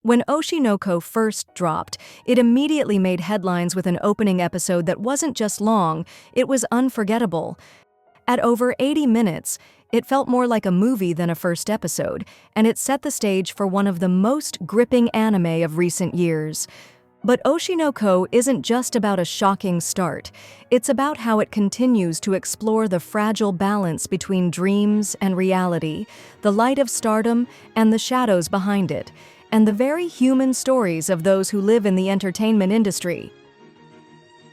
When Oshi No Ko first dropped, it immediately made headlines with an opening episode that wasn't just long, it was unforgettable. At over 80 minutes, it felt more like a movie than a first episode, and it set the stage for one of the most gripping anime of recent years. But Oshi No Ko isn't just about a shocking start. It's about how it continues to explore the fragile balance between dreams and reality, the light of stardom and the shadows behind it, and the very human stories of those who live in the entertainment industry.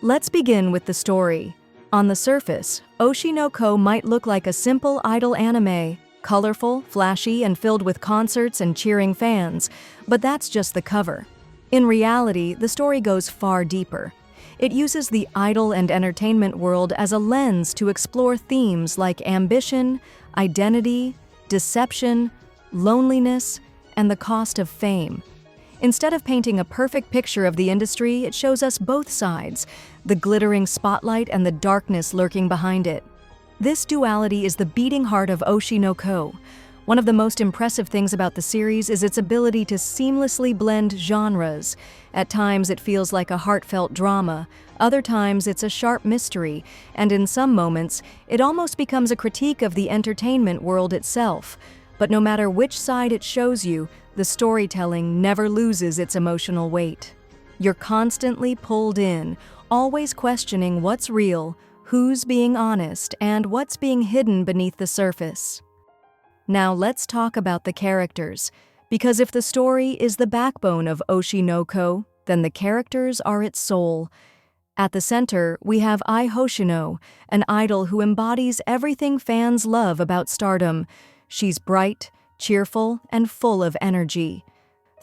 Let's begin with the story. On the surface, Oshi No Ko might look like a simple idol anime, colorful, flashy, and filled with concerts and cheering fans, but that's just the cover. In reality, the story goes far deeper. It uses the idol and entertainment world as a lens to explore themes like ambition, identity, deception, loneliness, and the cost of fame. Instead of painting a perfect picture of the industry, it shows us both sides, the glittering spotlight and the darkness lurking behind it. This duality is the beating heart of Oshi No Ko. One of the most impressive things about the series is its ability to seamlessly blend genres. At times it feels like a heartfelt drama, other times it's a sharp mystery, and in some moments, it almost becomes a critique of the entertainment world itself. But no matter which side it shows you, the storytelling never loses its emotional weight. You're constantly pulled in, always questioning what's real, who's being honest, and what's being hidden beneath the surface. Now let's talk about the characters, because if the story is the backbone of Oshi No Ko, then the characters are its soul. At the center, we have Ai Hoshino, an idol who embodies everything fans love about stardom. She's bright, cheerful, and full of energy.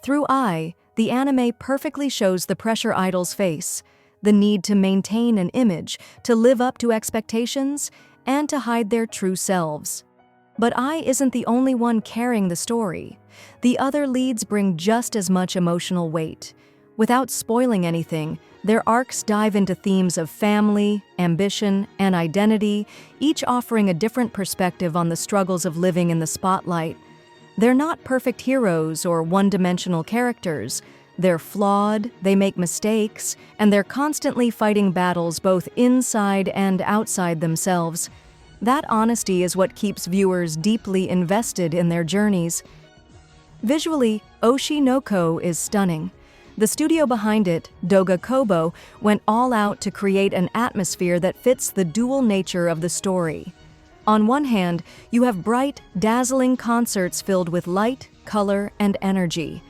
Through Ai, the anime perfectly shows the pressure idols face, the need to maintain an image, to live up to expectations, and to hide their true selves. But Ai isn't the only one carrying the story. The other leads bring just as much emotional weight. Without spoiling anything, their arcs dive into themes of family, ambition, and identity, each offering a different perspective on the struggles of living in the spotlight. They're not perfect heroes or one-dimensional characters. They're flawed, they make mistakes, and they're constantly fighting battles both inside and outside themselves. That honesty is what keeps viewers deeply invested in their journeys. Visually, Oshi No Ko is stunning. The studio behind it, Doga Kobo, went all out to create an atmosphere that fits the dual nature of the story. On one hand, you have bright, dazzling concerts filled with light, color, and energy.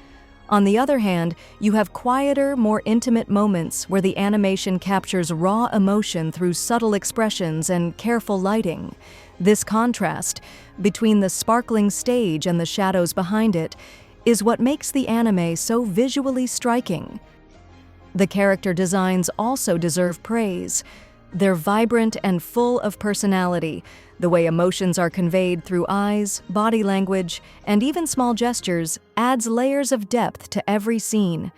On the other hand, you have quieter, more intimate moments where the animation captures raw emotion through subtle expressions and careful lighting. This contrast, between the sparkling stage and the shadows behind it, is what makes the anime so visually striking. The character designs also deserve praise. They're vibrant and full of personality. The way emotions are conveyed through eyes, body language, and even small gestures adds layers of depth to every scene.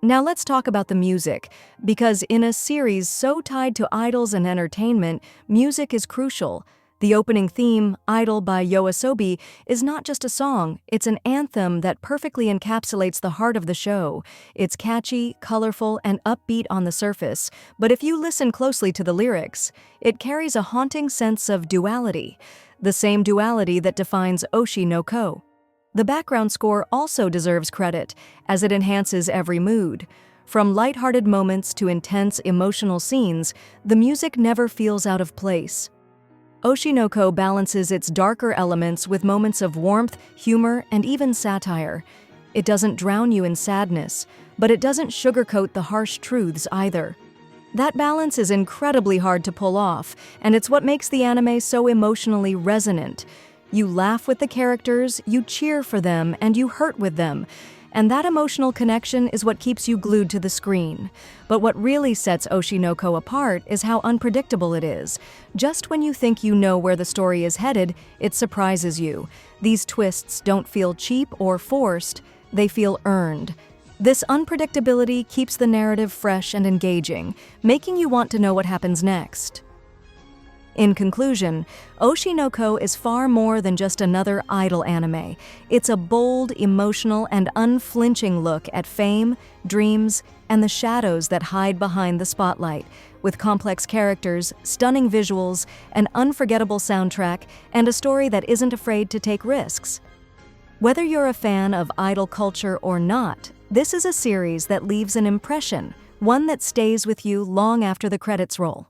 Now let's talk about the music, because in a series so tied to idols and entertainment, music is crucial. The opening theme, Idol by Yoasobi, is not just a song, it's an anthem that perfectly encapsulates the heart of the show. It's catchy, colorful, and upbeat on the surface, but if you listen closely to the lyrics, it carries a haunting sense of duality, the same duality that defines Oshi No Ko. The background score also deserves credit, as it enhances every mood. From lighthearted moments to intense emotional scenes, the music never feels out of place. Oshi No Ko balances its darker elements with moments of warmth, humor, and even satire. It doesn't drown you in sadness, but it doesn't sugarcoat the harsh truths either. That balance is incredibly hard to pull off, and it's what makes the anime so emotionally resonant. You laugh with the characters, you cheer for them, and you hurt with them. And that emotional connection is what keeps you glued to the screen. But what really sets Oshi No Ko apart is how unpredictable it is. Just when you think you know where the story is headed, it surprises you. These twists don't feel cheap or forced, they feel earned. This unpredictability keeps the narrative fresh and engaging, making you want to know what happens next. In conclusion, Oshi no Ko is far more than just another idol anime. It's a bold, emotional, and unflinching look at fame, dreams, and the shadows that hide behind the spotlight, with complex characters, stunning visuals, an unforgettable soundtrack, and a story that isn't afraid to take risks. Whether you're a fan of idol culture or not, this is a series that leaves an impression, one that stays with you long after the credits roll.